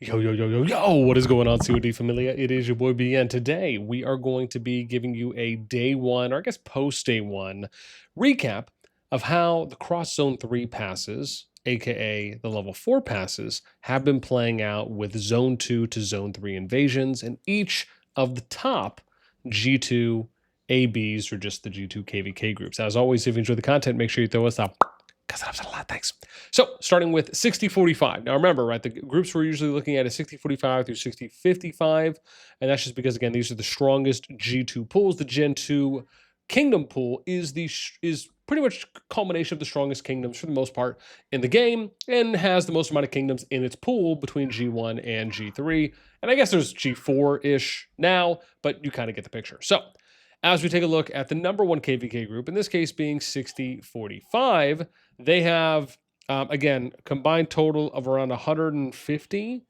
Yo, yo, yo, yo, yo, what is going on, CoD Familia? It is your boy B, and today we are going to be giving you a day one, or I guess post-day one, recap of how the Cross Zone 3 passes, aka the level 4 passes, have been playing out with Zone 2 to Zone 3 invasions, and each of the top G2 ABs, or just the G2 KvK groups. As always, if you enjoy the content, make sure you throw us up, because that helps a lot. Thanks. So starting with 60-45. Now remember, right, the groups we're usually looking at is 60-45 through 60-55. And that's just because, again, these are the strongest G2 pools. The Gen 2 Kingdom pool is pretty much a culmination of the strongest kingdoms for the most part in the game, and has the most amount of kingdoms in its pool between G1 and G3. And I guess there's G4-ish now, but you kind of get the picture. So as we take a look at the number one KvK group, in this case being 60-45, they have, again, combined total of around 150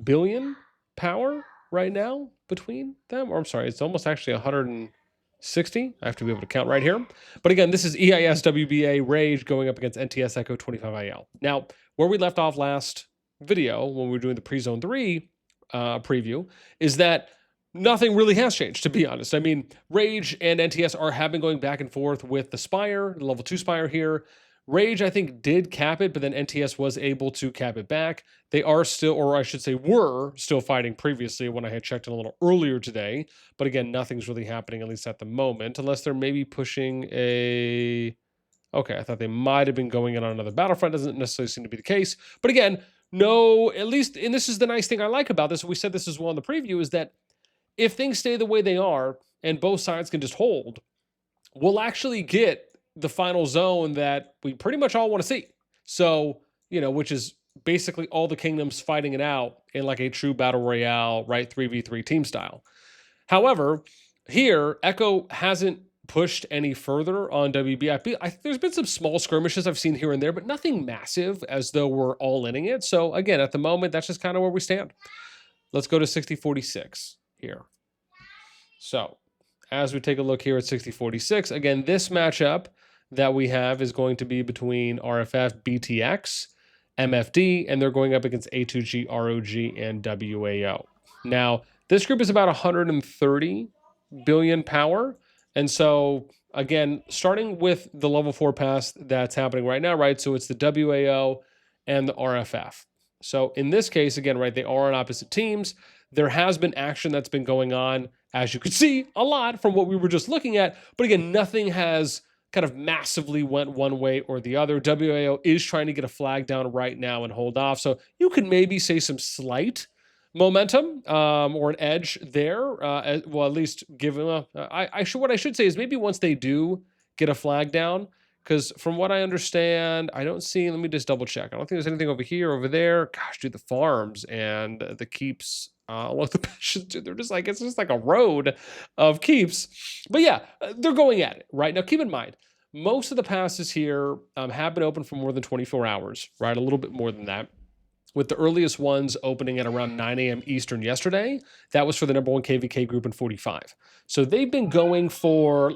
billion power right now between them. Or I'm sorry, it's almost actually 160. I have to be able to count right here. But again, this is EIS WBA Rage going up against NTS Echo 25IL. Now, where we left off last video when we were doing the pre-Zone 3 preview is that nothing really has changed, to be honest. I mean, Rage and NTS have been going back and forth with the Spire, the level 2 Spire here. Rage, I think, did cap it, but then NTS was able to cap it back. They are still, or I should say were still fighting previously when I had checked in a little earlier today. But again, nothing's really happening, at least at the moment, unless they're maybe pushing a... Okay, I thought they might have been going in on another Battlefront. Doesn't necessarily seem to be the case. But again, no, at least, and this is the nice thing I like about this, we said this as well in the preview, is that if things stay the way they are and both sides can just hold, we'll actually get the final zone that we pretty much all want to see. So, you know, which is basically all the kingdoms fighting it out in like a true battle royale, right? 3v3 team style. However, here, Echo hasn't pushed any further on WBIP. There's been some small skirmishes I've seen here and there, but nothing massive as though we're all inning it. So again, at the moment, that's just kind of where we stand. Let's go to 60-46 here. So as we take a look here at 60-46, again, this matchup that we have is going to be between RFF, BTX, MFD, and they're going up against A2G, ROG, and WAO. Now, this group is about 130 billion power. And so, again, starting with the level 4 pass that's happening right now, right? So it's the WAO and the RFF. So in this case, again, right, they are on opposite teams. There has been action that's been going on, as you could see, a lot from what we were just looking at. But again, nothing has kind of massively went one way or the other. WAO is trying to get a flag down right now and hold off. So you could maybe say some slight momentum or an edge there. Well, at least given, what I should say is maybe once they do get a flag down, because from what I understand, I don't see, let me just double check. I don't think there's anything over here, over there. Gosh, dude, the farms and the keeps along the passions, dude, they're just like, it's just like a road of keeps. But yeah, they're going at it, right? Now, keep in mind, most of the passes here have been open for more than 24 hours, right? A little bit more than that, with the earliest ones opening at around 9 a.m. Eastern yesterday. That was for the number one KvK group in 45. So they've been going for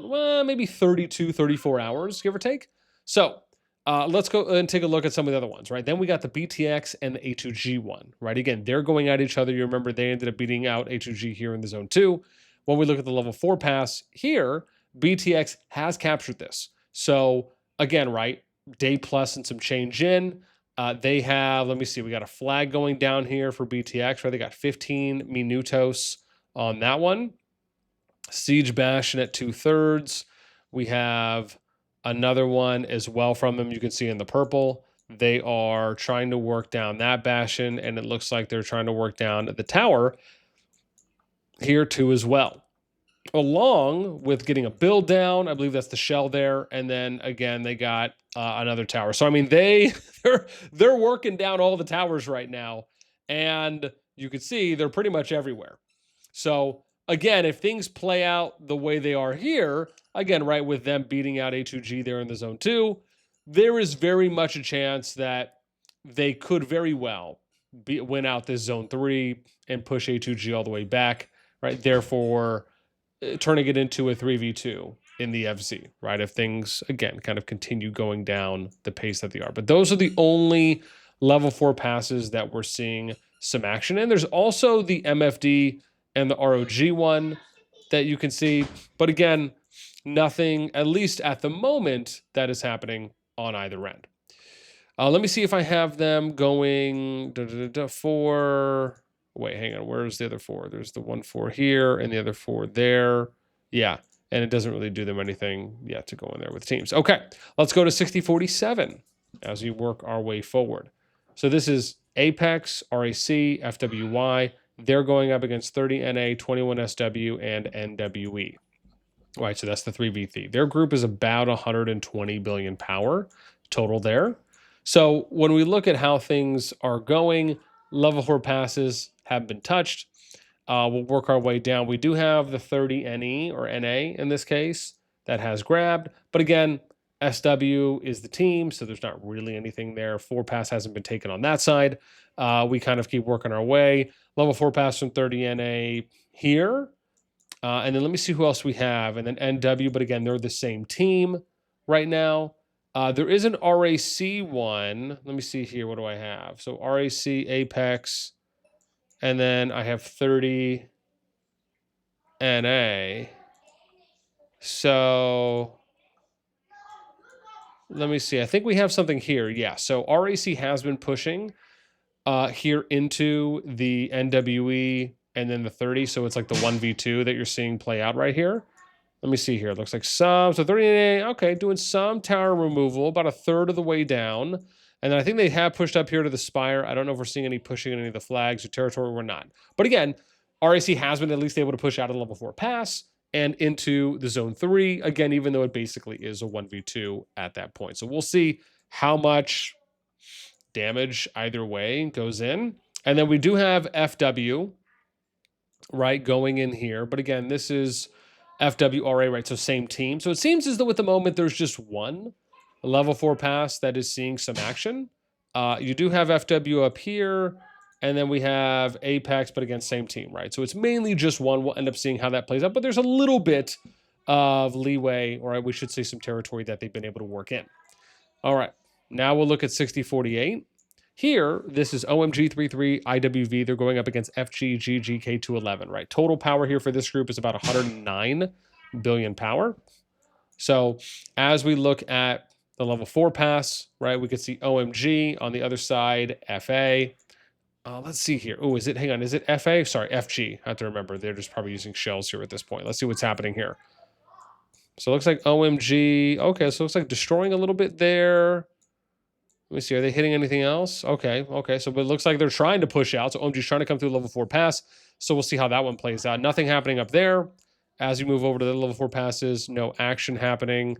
maybe 32, 34 hours, give or take. So let's go and take a look at some of the other ones, right? Then we got the BTX and the A2G one, right? Again, they're going at each other. You remember they ended up beating out A2G here in the Zone 2. When we look at the level 4 pass here, BTX has captured this. So again, right, day plus and some change in. They have, let me see, we got a flag going down here for BTX, right? They got 15 minutos on that one. Siege Bastion at 2/3. We have another one as well from them. You can see in the purple, they are trying to work down that Bastion, and it looks like they're trying to work down the tower here too as well, along with getting a build down. I believe that's the shell there. And then again, they got another tower. So, I mean, they're working down all the towers right now. And you can see they're pretty much everywhere. So again, if things play out the way they are here, again, right, with them beating out A2G there in the Zone 2, there is very much a chance that they could very well win out this Zone 3 and push A2G all the way back, right? Therefore, turning it into a 3v2 in the FZ, right? If things, again, kind of continue going down the pace that they are. But those are the only level 4 passes that we're seeing some action. And there's also the MFD and the ROG one that you can see. But again, nothing, at least at the moment, that is happening on either end. Let me see if I have them going for... Wait, hang on. Where's the other 4? There's the 1-4 here and the other 4 there. Yeah, and it doesn't really do them anything yet to go in there with teams. Okay, let's go to 6047 as we work our way forward. So this is Apex, RAC, FWY. They're going up against 30 NA, 21 SW, and NWE. Right, so that's the 3v3. Their group is about 120 billion power total there. So when we look at how things are going, level 4 passes have been touched. We'll work our way down. We do have the 30 NE or NA in this case that has grabbed. But again, SW is the team, so there's not really anything there. 4 pass hasn't been taken on that side. We kind of keep working our way. Level 4 pass from 30 NA here. And then let me see who else we have. And then NW, but again, they're the same team right now. There is an RAC one. Let me see here. What do I have? So RAC, Apex, and then I have 30 NA. So let me see. I think we have something here. Yeah. So RAC has been pushing here into the NWE and then the 30. So it's like the 1v2 that you're seeing play out right here. Let me see here. It looks like so 30, okay, doing some tower removal, about a third of the way down. And then I think they have pushed up here to the spire. I don't know if we're seeing any pushing in any of the flags or territory. We're not. But again, RAC has been at least able to push out of the level 4 pass and into the zone 3. Again, even though it basically is a 1v2 at that point. So we'll see how much damage either way goes in. And then we do have FW, right, going in here. But again, this is FWRA, right? So same team. So it seems as though at the moment there's just one level 4 pass that is seeing some action. You do have FW up here, and then we have Apex, but again, same team, right? So it's mainly just one. We'll end up seeing how that plays out, but there's a little bit of leeway, or we should say some territory that they've been able to work in. All right, now we'll look at 6048. Here, this is OMG33, IWV. They're going up against FG, GG, K211, right? Total power here for this group is about 109 billion power. So as we look at the level 4 pass, right, we could see OMG on the other side, FA. Let's see here. Oh, is it, hang on, is it FA? Sorry, FG. I have to remember. They're just probably using shells here at this point. Let's see what's happening here. So it looks like OMG. Okay, so it looks like destroying a little bit there. Let me see. Are they hitting anything else? Okay. So it looks like they're trying to push out. So OMG's trying to come through level 4 pass. So we'll see how that one plays out. Nothing happening up there. As we move over to the level 4 passes, no action happening.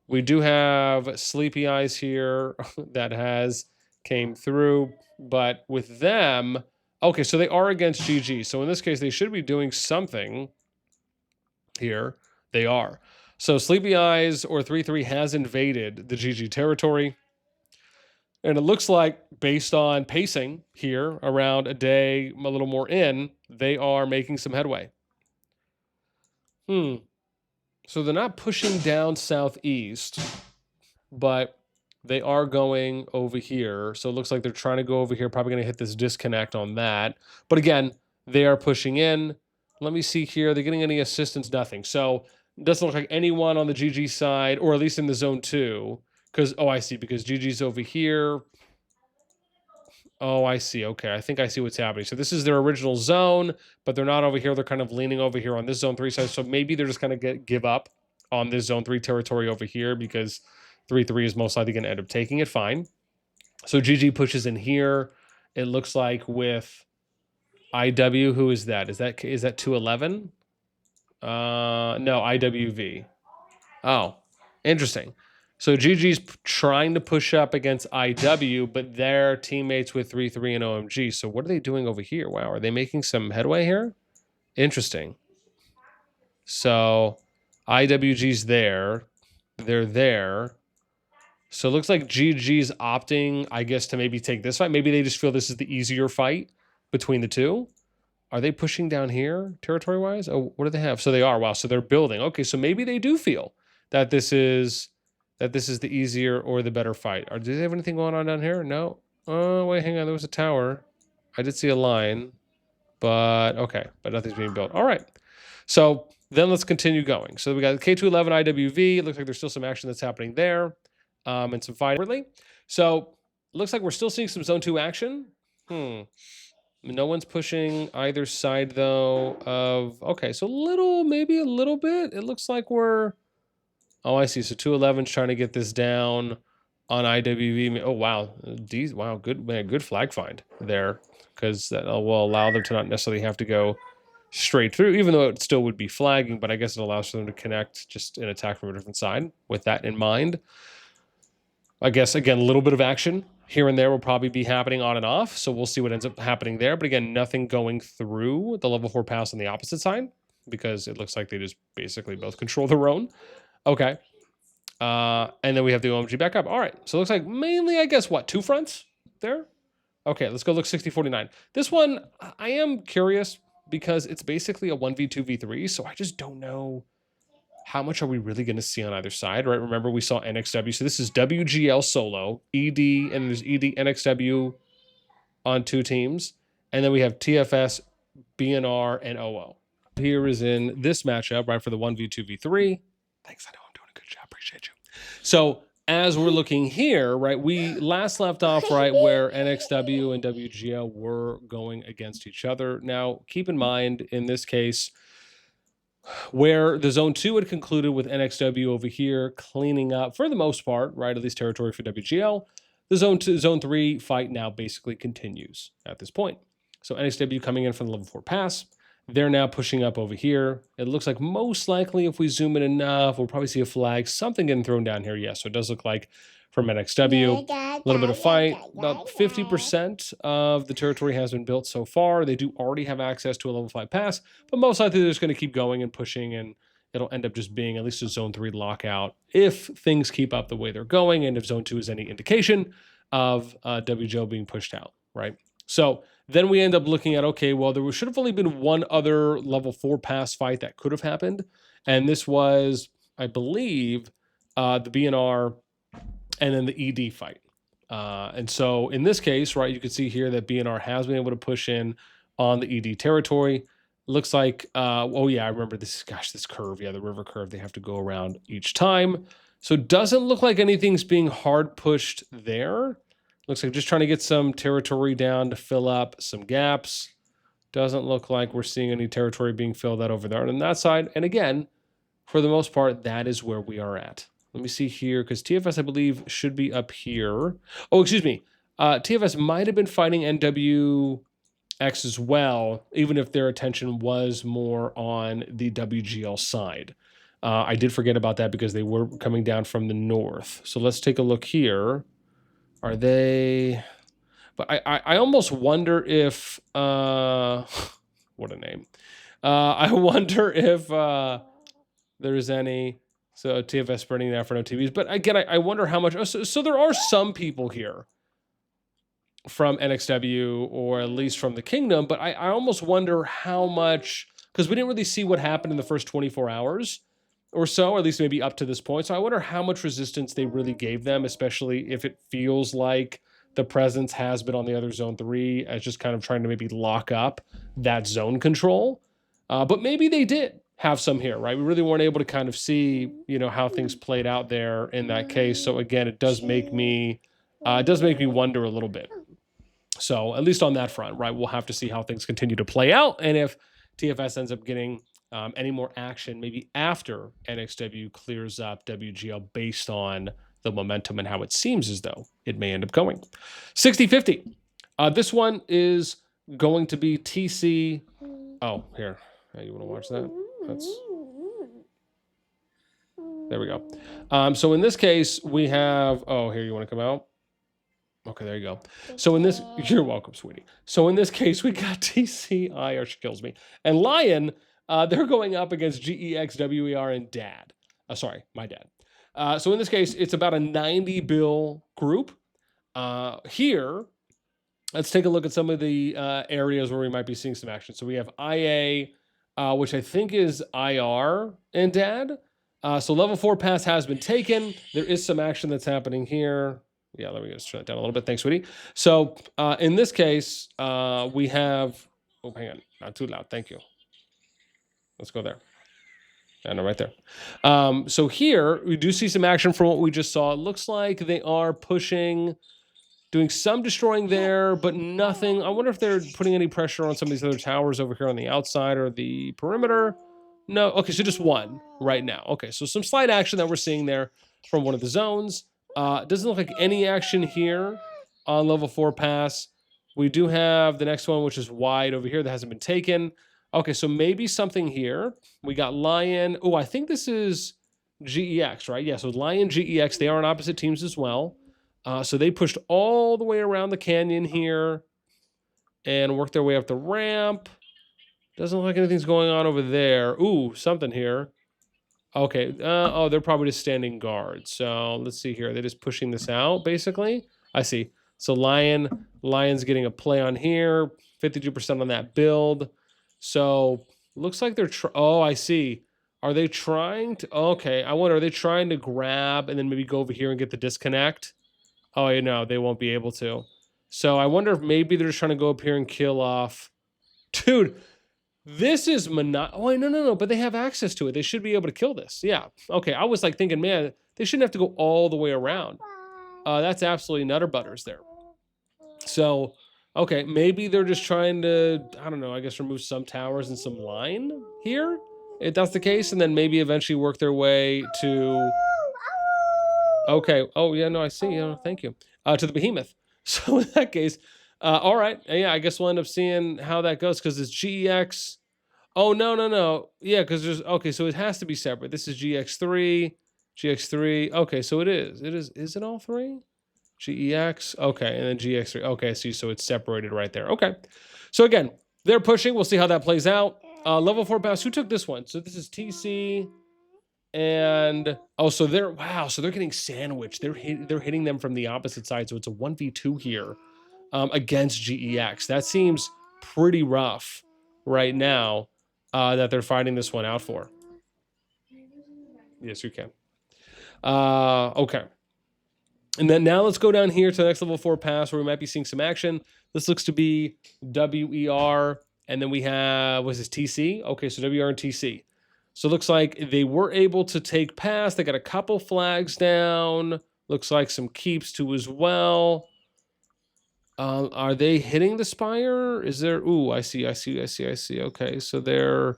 We do have Sleepy Eyes here that has came through. But with them, okay, so they are against GG. So in this case, they should be doing something here. They are. So Sleepy Eyes or 3-3 has invaded the GG territory. And it looks like, based on pacing here, around a day, a little more in, they are making some headway. So they're not pushing down southeast, but they are going over here. So it looks like they're trying to go over here, probably going to hit this disconnect on that. But again, they are pushing in. Let me see here. Are they getting any assistance? Nothing. So it doesn't look like anyone on the GG side, or at least in the zone 2. Because, oh, I see, because GG's over here. Oh, I see. Okay, I think I see what's happening. So this is their original zone, but they're not over here. They're kind of leaning over here on this zone 3 side. So maybe they're just going to give up on this zone 3 territory over here because 3-3 is most likely going to end up taking it. Fine. So GG pushes in here. It looks like with IW, who is that? Is that 211? No, IWV. Oh, interesting. So GG's trying to push up against IW, but they're teammates with 3-3 and OMG. So what are they doing over here? Wow, are they making some headway here? Interesting. So IWG's there. They're there. So it looks like GG's opting, I guess, to maybe take this fight. Maybe they just feel this is the easier fight between the two. Are they pushing down here territory-wise? Oh, what do they have? So they are. Wow, so they're building. Okay, so maybe they do feel that this is the easier or the better fight. Do they have anything going on down here? No. Oh, wait, hang on. There was a tower. I did see a line, but okay, but nothing's being built. All right. So then let's continue going. So we got K211 IWV. It looks like there's still some action that's happening there, and some fighting. So it looks like we're still seeing some Zone 2 action. No one's pushing either side, though, of... Okay, so maybe a little bit. It looks like we're... Oh, I see. So 211's trying to get this down on IWV. Oh, wow. Wow, good flag find there, because that will allow them to not necessarily have to go straight through, even though it still would be flagging, but I guess it allows for them to connect just and attack from a different side with that in mind. I guess, again, a little bit of action here and there will probably be happening on and off, so we'll see what ends up happening there. But again, nothing going through the level 4 pass on the opposite side, because it looks like they just basically both control their own. Okay. And then we have the OMG backup. All right, so it looks like mainly, I guess, what, 2 fronts there? Okay, let's go look 6049. This one, I am curious because it's basically a 1v2v3, so I just don't know how much are we really going to see on either side, right? Remember, we saw NXW. So this is WGL solo, ED, and there's ED NXW on 2 teams. And then we have TFS, BNR, and OO. Here is in this matchup, right, for the 1v2v3. Thanks, I know I'm doing a good job. Appreciate you. So as we're looking here, right, we last left off, right, where NXW and WGL were going against each other. Now, keep in mind, in this case, where the Zone 2 had concluded with NXW over here cleaning up, for the most part, right, at least territory for WGL, the Zone 3 fight now basically continues at this point. So NXW coming in from the level 4 pass. They're now pushing up over here. It looks like most likely, if we zoom in enough, we'll probably see a flag, something getting thrown down here. Yes, so it does look like from NXW, a little bit of fight. About 50% of the territory has been built so far. They do already have access to a level 5 pass, but most likely they're just going to keep going and pushing, and it'll end up just being at least a Zone 3 lockout if things keep up the way they're going, and if Zone 2 is any indication of WGL being pushed out, right? So then we end up looking at, okay, well, there should have only been one other level 4 pass fight that could have happened, and this was, I believe, the BNR and then the ED fight. And so in this case, right, you can see here that BNR has been able to push in on the ED territory. Looks like, oh yeah, I remember this, gosh, this curve, yeah, the river curve, they have to go around each time. So it doesn't look like anything's being hard pushed there. Looks like just trying to get some territory down to fill up some gaps. Doesn't look like we're seeing any territory being filled out over there on that side. And again, for the most part, that is where we are at. Let me see here, because TFS, I believe, should be up here. Oh, excuse me. TFS might have been fighting NWX as well, even if their attention was more on the WGL side. I did forget about that because they were coming down from the north. So let's take a look here. Are they... But I almost wonder if... what a name. I wonder if there's any... So TFS spreading that for no TVs. But again, I wonder how much... So there are some people here from NXW, or at least from the Kingdom, but I almost wonder how much... Because we didn't really see what happened in the first 24 hours or so, or at least maybe up to this point. So I wonder how much resistance they really gave them, especially if it feels like the presence has been on the other Zone 3 as just kind of trying to maybe lock up that zone control. But maybe they did have some here, right? We really weren't able to kind of see, you know, how things played out there in that case. So again, it does make me wonder a little bit. So at least on that front, right, we'll have to see how things continue to play out, and if TFS ends up getting any more action maybe after NXW clears up WGL based on the momentum and how it seems as though it may end up going. 60-50. This one is going to be TC. Oh, here. You want to watch that? There we go. So in this case, we have... Oh, here, you want to come out? Okay, there you go. So in this... You're welcome, sweetie. So in this case, we got TCI, or she kills me, and Lion. They're going up against GEX, WER, and Dad. Sorry, my dad. So in this case, it's about a 90 bill group. Here, let's take a look at some of the areas where we might be seeing some action. So we have IA, which I think is IR and Dad. So level 4 pass has been taken. There is some action that's happening here. Yeah, let me just turn that down a little bit. Thanks, sweetie. So in this case, we have, oh, hang on, not too loud. Thank you. Let's go there. I know, right there. So here, we do see some action from what we just saw. It looks like they are pushing, doing some destroying there, but nothing. I wonder if they're putting any pressure on some of these other towers over here on the outside or the perimeter. No, okay, so just one right now. Okay, so some slight action that we're seeing there from one of the zones. Doesn't look like any action here on level 4 pass. We do have the next one, which is wide over here that hasn't been taken. Okay, so maybe something here. We got Lion. Oh, I think this is GEX, right? Yeah, so Lion, GEX, they are on opposite teams as well. So they pushed all the way around the canyon here and worked their way up the ramp. Doesn't look like anything's going on over there. Ooh, something here. Okay. Oh, they're probably just standing guard. So let's see here. They're just pushing this out, basically. I see. So Lion's getting a play on here. 52% on that build. So looks like they're... Oh, I see. Are they trying to... Okay, I wonder, are they trying to grab and then maybe go over here and get the disconnect? Oh, you know, they won't be able to. So I wonder if maybe they're just trying to go up here and kill off... Dude... This is oh, no. But they have access to it. They should be able to kill this. Yeah. Okay. I was like thinking, man, they shouldn't have to go all the way around. That's absolutely nutter butters there. So, okay, maybe they're just trying to, I don't know, I guess remove some towers and some line here, if that's the case, and then maybe eventually work their way to... Okay. Oh, yeah, no, I see. Yeah, thank you. To the behemoth. So in that case, all right. Yeah, I guess we'll end up seeing how that goes because it's GEX. Oh, no. Yeah, because there's... Okay, so it has to be separate. This is GX3, GX3. Okay, so it is. Is it all three? GEX. Okay, and then GX3. Okay, see, so it's separated right there. Okay. So again, they're pushing. We'll see how that plays out. Level 4 pass. Who took this one? So this is TC. And... Oh, so they're... Wow, so they're getting sandwiched. They're hitting them from the opposite side. So it's a 1v2 here against GEX. That seems pretty rough right now. That they're fighting this one out for. Yes, you can. Okay. And then now let's go down here to the next level 4 pass where we might be seeing some action. This looks to be WER. And then we have, was this TC? Okay, so WR and TC. So it looks like they were able to take pass. They got a couple flags down. Looks like some keeps too as well. Are they hitting the spire? Is there... Ooh, I see. Okay, so they're...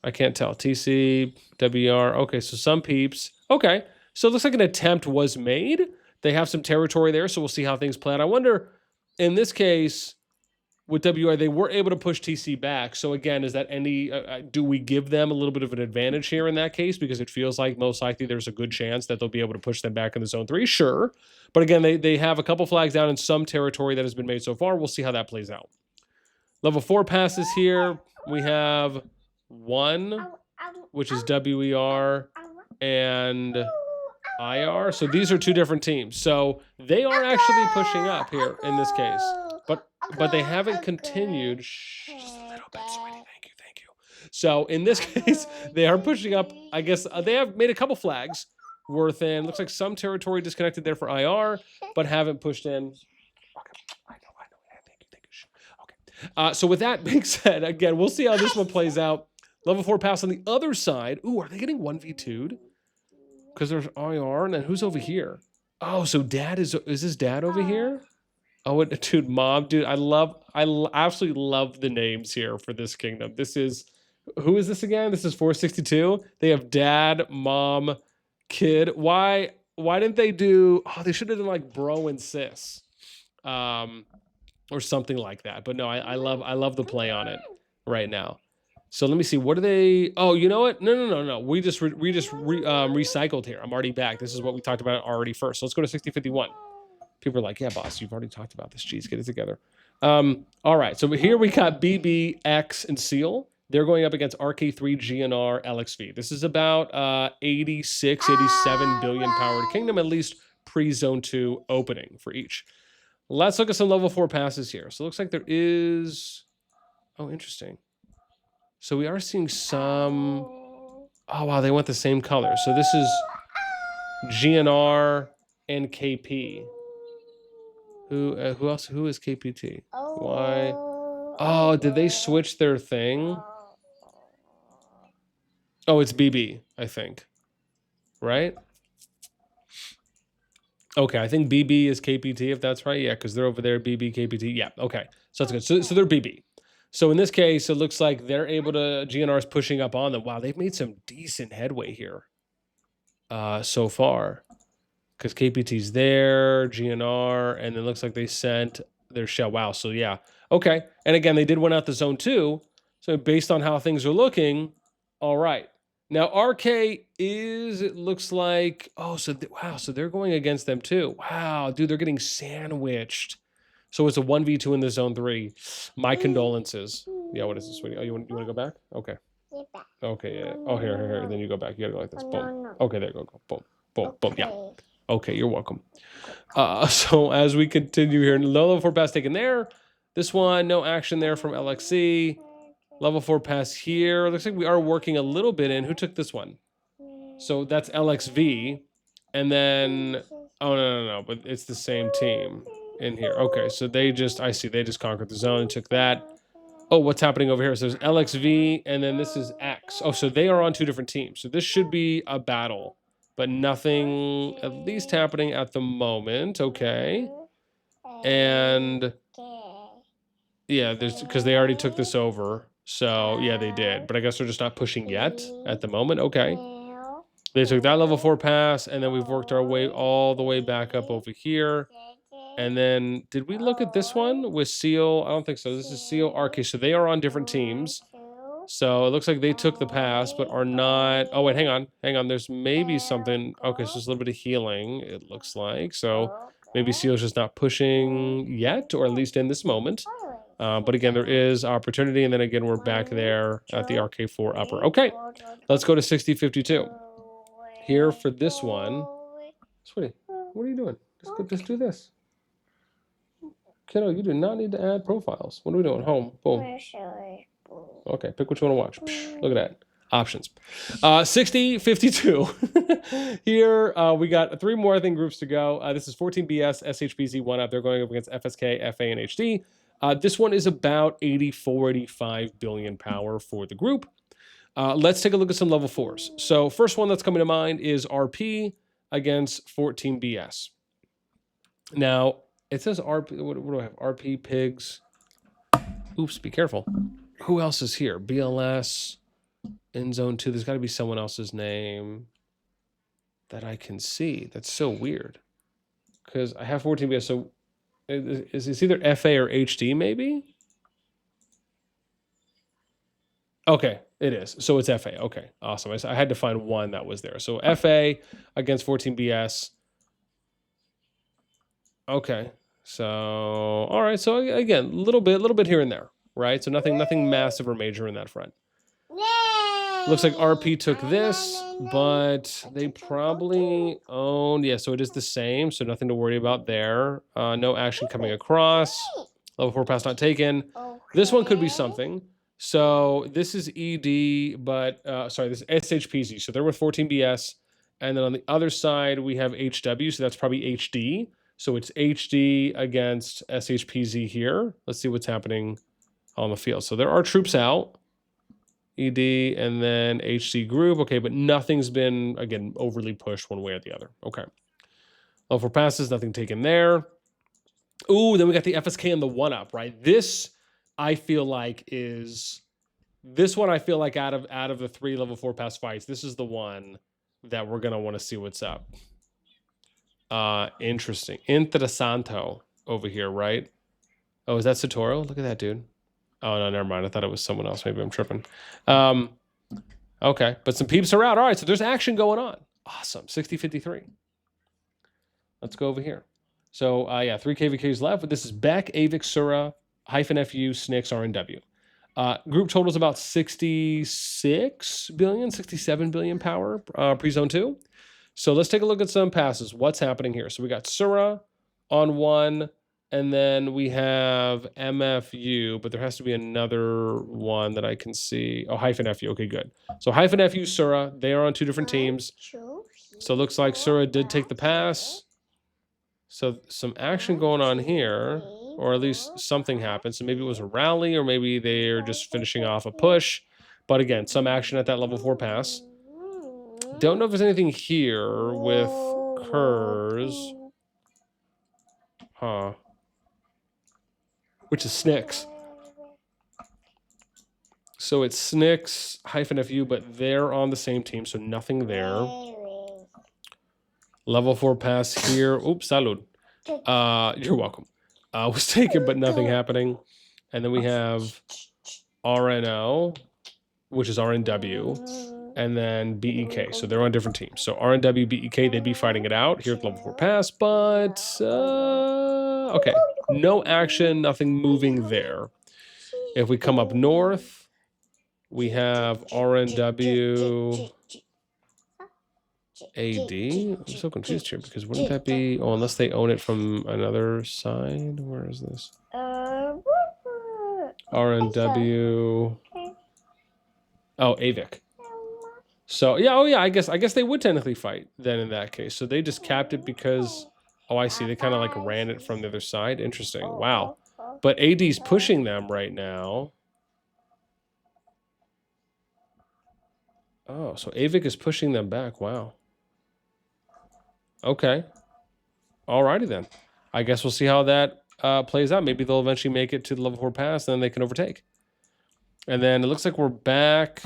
I can't tell. TC, WR. Okay, so some peeps. Okay, so it looks like an attempt was made. They have some territory there, so we'll see how things play out. I wonder, in this case, with WR, they were able to push TC back. So again, is that any... do we give them a little bit of an advantage here in that case? Because it feels like most likely there's a good chance that they'll be able to push them back in the zone 3. Sure. But again, they have a couple flags down in some territory that has been made so far. We'll see how that plays out. Level 4 passes here. We have... 1, which is WER and IR. So these are two different teams. So they are actually pushing up here in this case. But they haven't continued. Shh, just a little bit, sweetie. Thank you. So in this case, they are pushing up. I guess they have made a couple flags worth in. Looks like some territory disconnected there for IR, but haven't pushed in. Okay, I know. Thank you. Okay. So with that being said, again, we'll see how this one plays out. Level 4 pass on the other side. Ooh, are they getting 1v2'd? Because there's IR, and then who's over here? Oh, so dad is this dad over here? Oh, dude, mom, dude, I absolutely love the names here for this kingdom. This is... Who is this again? This is 462. They have dad, mom, kid. Why didn't they do... Oh, they should have done like bro and sis. Or something like that. But no, I love the play on it right now. So let me see. What are they... Oh, you know what? No. We just recycled here. I'm already back. This is what we talked about already first. So let's go to 6051. People are like, yeah, boss, you've already talked about this. Jeez, get it together. All right. So here we got BB, X, and Seal. They're going up against RK3, GNR, LXV. This is about 86, 87 billion powered kingdom, at least pre-zone 2 opening for each. Let's look at some level 4 passes here. So it looks like there is... Oh, interesting. So we are seeing some... Oh, wow, they went the same color. So this is GNR and KP. Who else? Who is KPT? Why? Oh, did they switch their thing? Oh, it's BB, I think. Right? Okay, I think BB is KPT, if that's right. Yeah, because they're over there, BB, KPT. Yeah, okay. So that's good. So they're BB. So in this case, it looks like they're able to, GNR is pushing up on them. Wow, they've made some decent headway here so far. Because KPT's there, GNR, and it looks like they sent their shell. Wow, so yeah. Okay, and again, they did win out the zone 2. So based on how things are looking, all right. Now, RK is, it looks like, oh, so, wow, so they're going against them too. Wow, dude, they're getting sandwiched. So it's a 1v2 in the zone 3. My condolences. Yeah, what is this, sweetie? Oh, you want to go back? Okay. Okay, yeah. Oh, here. Then you go back. You gotta go like this. Boom. Okay, there you go. Boom, boom, boom. Yeah. Okay, you're welcome. So as we continue here, level 4 pass taken there. This one, no action there from LXC. Level 4 pass here. Looks like we are working a little bit in. Who took this one? So that's LXV. And then, oh, no. But it's the same team in here. Okay, so they just, I see, they just conquered the zone and took that. Oh, what's happening over here? So there's LXV, and then this is X. Oh, so they are on 2 different teams. So this should be a battle, but nothing at least happening at the moment. Okay. And yeah, there's, because they already took this over. So yeah, they did. But I guess they're just not pushing yet at the moment. Okay. They took that level 4 pass, and then we've worked our way all the way back up over here. And then, did we look at this one with Seal? I don't think so. This is Seal RK. So they are on different teams. So it looks like they took the pass, but are not. Oh, wait, hang on. There's maybe something. Okay, so there's a little bit of healing, it looks like. So maybe Seal's just not pushing yet, or at least in this moment. But again, there is opportunity. And then again, we're back there at the RK4 upper. Okay, let's go to 6052. Here for this one. Sweetie, what are you doing? Just do this. Kiddo, you do not need to add profiles. What are we doing? Home. Boom. Okay, pick what you want to watch. Psh, look at that. Options. 6052. Here we got 3 more, I think, groups to go. This is 14BS, SHPZ, 1 up. They're going up against FSK, FA, and HD. This one is about 84, 85 billion power for the group. Let's take a look at some level 4s. So first one that's coming to mind is RP against 14BS. Now, it says RP, what do I have? RP, pigs. Oops, be careful. Who else is here? BLS in zone 2. There's got to be someone else's name that I can see. That's so weird. Because I have 14BS, so it's either FA or HD, maybe? Okay, it is. So it's FA. Okay, awesome. I had to find one that was there. So FA against 14BS. Okay. So, all right. So again, a little bit here and there, right? So nothing massive or major in that front. Looks like RP took this, but they probably owned, yeah, so it is the same. So nothing to worry about there. No action coming across. Level 4 pass not taken. This one could be something. So this is ED, but, sorry, this is SHPZ. So they're with 14BS. And then on the other side, we have HW. So that's probably HD. So it's HD against SHPZ here. Let's see what's happening on the field. So there are troops out. ED and then HC group. Okay, but nothing's been, again, overly pushed one way or the other. Okay. Level 4 passes, nothing taken there. Ooh, then we got the FSK and the 1-up, right? This, I feel like, is... This one, I feel like, out of the 3 level 4 pass fights, this is the one that we're going to want to see what's up. Interesting. Interesanto over here, right? Oh, is that Satoru? Look at that, dude. Oh, no, never mind. I thought it was someone else. Maybe I'm tripping. Okay, but some peeps are out. All right, so there's action going on. Awesome. 6053. Let's go over here. So, yeah, 3 KvKs left. But this is Beck, Avix, Sura, -FU, Snicks, RNW. Group total is about 66 billion, 67 billion power pre-zone 2. So let's take a look at some passes. What's happening here? So we got Sura on 1, and then we have MFU, but there has to be another one that I can see. Oh, -FU. Okay, good. So -FU, Sura, they are on 2 different teams. So it looks like Sura did take the pass. So some action going on here, or at least something happened. So maybe it was a rally, or maybe they're just finishing off a push. But again, some action at that level 4 pass. Don't know if there's anything here with Kurz. Huh. Which is Snicks. So it's Snicks hyphen FU, but they're on the same team, so nothing there. Level 4 pass here. Oops, salud. You're welcome. Was taken, but nothing happening. And then we have RNO, which is RNW, and then BEK. So they're on different teams. So RNW, BEK, they'd be fighting it out here at level 4 pass, but okay. No action, nothing moving there. If we come up north, we have RNW AD. I'm so confused here because wouldn't that be... Oh, unless they own it from another side. Where is this? RNW. Oh, AVIC. So yeah, oh yeah, I guess they would technically fight then in that case. So they just capped it because... Oh, I see. They kind of like ran it from the other side. Interesting. Wow. But AD's pushing them right now. Oh, so AVIC is pushing them back. Wow. Okay. Alrighty then. I guess we'll see how that plays out. Maybe they'll eventually make it to the level 4 pass, and then they can overtake. And then it looks like we're back.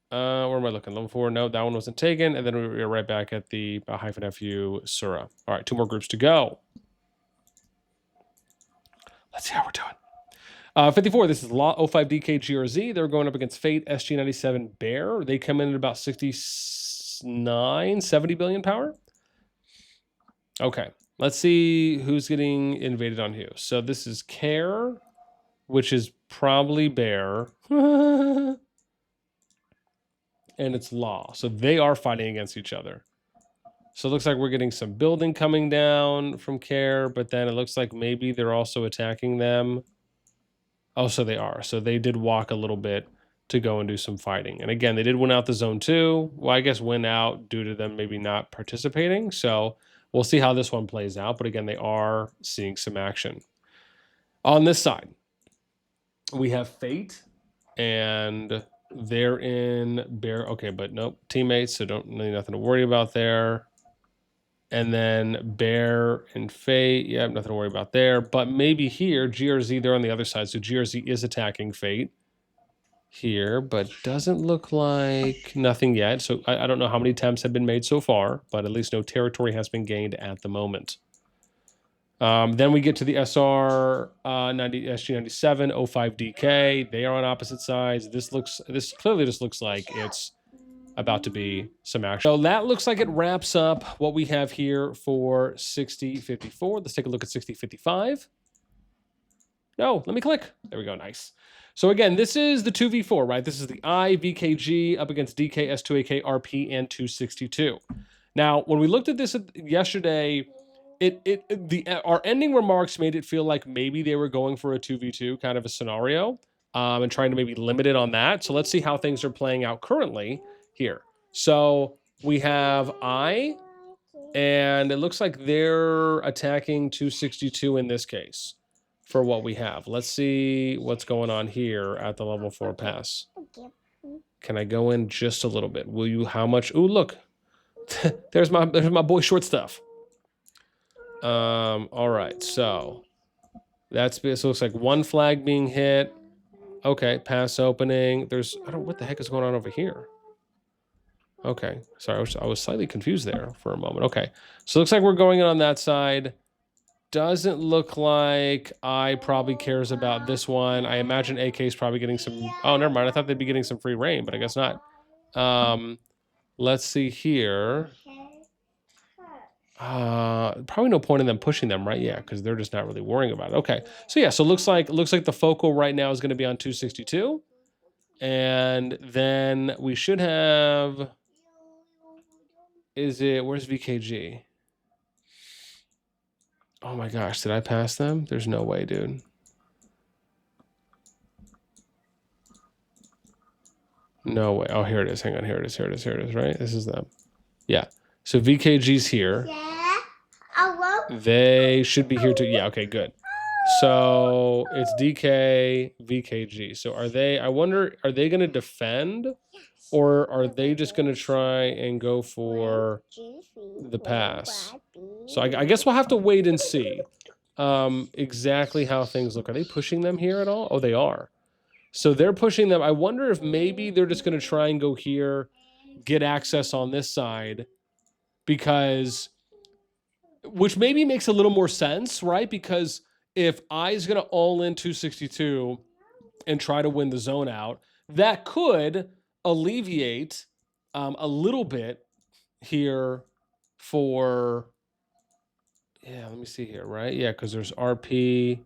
Where am I looking? Level 4? No, that one wasn't taken. And then we're right back at the hyphen FU Sura. All right, 2 more groups to go. Let's see how we're doing. 54, this is Law 05DK GRZ. They're going up against Fate SG97 Bear. They come in at about 69, 70 billion power. Okay, let's see who's getting invaded on who. So this is Care, which is probably Bear. And it's Law. So they are fighting against each other. So it looks like we're getting some building coming down from Care, but then it looks like maybe they're also attacking them. Oh, so they are. So they did walk a little bit to go and do some fighting. And again, they did win out the zone 2. Well, I guess win out due to them maybe not participating. So we'll see how this one plays out. But again, they are seeing some action. On this side, we have Fate, and they're in Bear. Okay, but nope, teammates, so don't really nothing to worry about there. And then Bear and Fate, yeah, nothing to worry about there. But maybe here, GRZ, they're on the other side. So GRZ is attacking Fate here, but doesn't look like nothing yet. So I don't know how many attempts have been made so far, but at least no territory has been gained at the moment. Then we get to the SG97, 05DK. They are on opposite sides. This clearly just looks like it's about to be some action. So that looks like it wraps up what we have here for 6054. Let's take a look at 6055. No, let me click. There we go. Nice. So again, this is the 2v4, right? This is the IVKG up against DK, S2AK, RP, and 262. Now, when we looked at this yesterday, our ending remarks made it feel like maybe they were going for a 2v2 kind of a scenario, and trying to maybe limit it on that. So let's see how things are playing out currently here. So we have and it looks like they're attacking 262 in this case for what we have. Let's see what's going on here at the level 4 pass. Can I go in just a little bit? Will you? How much? Ooh, look. there's my boy Short Stuff. All right, so that's so it looks like 1 flag being hit. Okay, pass opening. What the heck is going on over here? Okay, sorry, I was slightly confused there for a moment. Okay, so it looks like we're going in on that side. Doesn't look like I probably cares about this one. I imagine AK is probably getting some... Oh, never mind. I thought they'd be getting some free reign, but I guess not. Let's see here. Probably no point in them pushing them, right? Yeah, because they're just not really worrying about it. Okay, so yeah, so it looks like the focal right now is going to be on 262, and then we should have... Where's VKG? Oh my gosh, did I pass them? There's no way, dude. No way. Oh, here it is. Hang on. Here it is, right? This is them. Yeah. So VKG's here. Yeah. I love They should be here too. Yeah, okay, good. So it's DK, VKG. So are they, I wonder, are they going to defend? Or are they just going to try and go for the pass? So I guess we'll have to wait and see exactly how things look. Are they pushing them here at all? Oh, they are. So they're pushing them. I wonder if maybe they're just going to try and go here, get access on this side, because, which maybe makes a little more sense, right? Because if I's going to all in 262 and try to win the zone out, that could alleviate a little bit here for, yeah, let me see here, right? Yeah, because there's RP.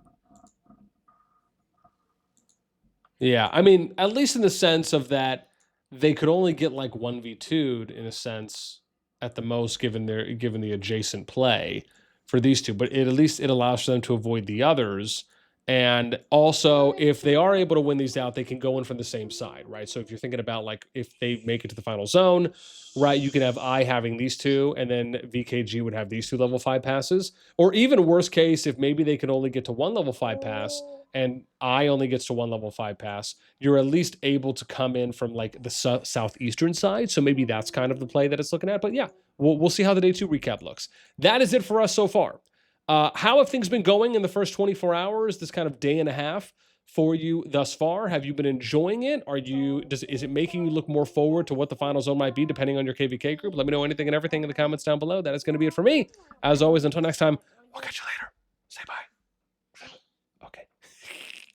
Yeah, I mean, at least in the sense of that they could only get like 1v2'd in a sense at the most, given the adjacent play for these two. But at least it allows for them to avoid the others. And also, if they are able to win these out, they can go in from the same side, right? So if you're thinking about like if they make it to the final zone, right, you could have I having these two, and then VKG would have these two level 5 passes. Or even worst case, if maybe they can only get to one level 5 pass and I only gets to one level 5 pass, you're at least able to come in from like the southeastern side. So maybe that's kind of the play that it's looking at. But yeah, we'll see how the day 2 recap looks. That is it for us so far. How have things been going in the first 24 hours, this kind of day and a half for you thus far? Have you been enjoying it? Is it making you look more forward to what the final zone might be depending on your KvK group? Let me know anything and everything in the comments down below. That is going to be it for me. As always, until next time, we'll catch you later. Say bye.